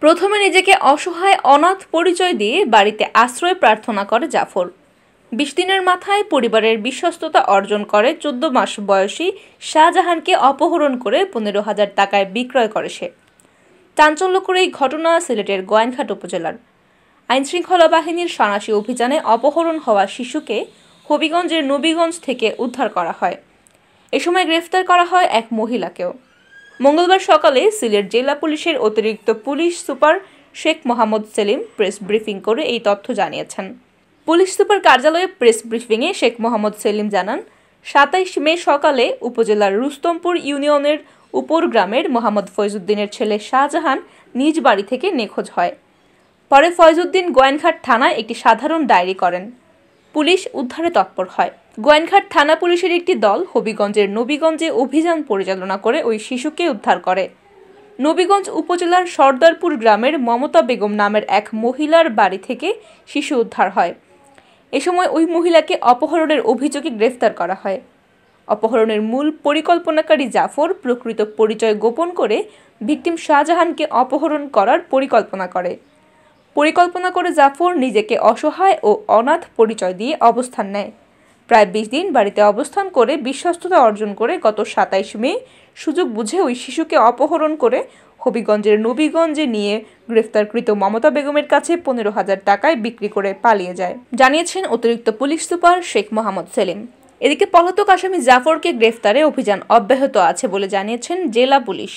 প্রথমে নিজেকে অসহায় অনাথ পরিচয় দিয়ে বাড়িতে আশ্রয় প্রার্থনা করে জাফর। ২০ দিনের মাথায় পরিবারের বিশ্বস্ততা অর্জন করে ১৪ মাস বয়সী শাহজাহানকে অপহরণ করে ১৫,০০০ টাকায় বিক্রয় করে সে। চাঞ্চল্যকর এই ঘটনা সিলেটের গোয়াইনঘাট উপজেলার। আইনশৃঙ্খলা বাহিনীর সাঁড়াশি অভিযানে অপহরণ হওয়া শিশুকে হবিগঞ্জের নবীগঞ্জ থেকে উদ্ধার করা হয়। এ সময় গ্রেফতার করা হয় এক মহিলাকেও। মঙ্গলবার সকালে সিলেট জেলা পুলিশের অতিরিক্ত police super Sheikh Mohammad Selim press briefing করে এই তথ্য জানিয়েছেন। পুলিশ সুপার কার্যালয়ে প্রেস ব্রিফিংয়ে শেখ মোহাম্মদ সেলিম জানান, ২৭ মে সকালে উপজেলার রুস্তমপুর ইউনিয়নের উপর গ্রামের মোহাম্মদ ফয়জুদ্দিনের ছেলে শাহজাহান নিজ বাড়ি থেকে নিখোঁজ হয়। পরে ফয়জুদ্দিন গোয়াইনঘাট থানায় একটি সাধারণ ডায়েরি করেন। পুলিশ উদ্ধারে তৎপর হয়। গোয়াইনঘাট থানা পুলিশের একটি দল হবিগঞ্জের নবীগঞ্জে অভিযান পরিচালনা করে ওই শিশুকে উদ্ধার করে। নবীগঞ্জ উপজেলার সর্দারপুর গ্রামের মমতা বেগম নামের এক মহিলার বাড়ি থেকে শিশু উদ্ধার হয়। এ সময় ওই মহিলাকে অপহরণের অভিযোগে গ্রেফতার করা হয়। অপহরণের মূল পরিকল্পনাকারী জাফর প্রকৃত পরিচয় গোপন করে ভিকটিম শাহজাহানকে অপহরণ করার পরিকল্পনা করে জাফর নিজেকে অসহায় ও অনাথ পরিচয় দিয়ে অবস্থান নেয়। প্রায় ২০ দিন বাড়িতে অবস্থান করে বিশ্বস্ততা অর্জন করে গত ২৭ মে সুযোগ বুঝে ওই শিশুকে অপহরণ করে হবিগঞ্জের নবীগঞ্জে নিয়ে গ্রেফতারকৃত মমতা বেগমের কাছে ১৫,০০০ টাকায় বিক্রি করে পালিয়ে যায়, জানিয়েছেন অতিরিক্ত পুলিশ সুপার শেখ মোহাম্মদ সেলিম। এদিকে পলাতক আসামি জাফরকে গ্রেফতারে অভিযান অব্যাহত আছে বলে জানিয়েছেন জেলা পুলিশ।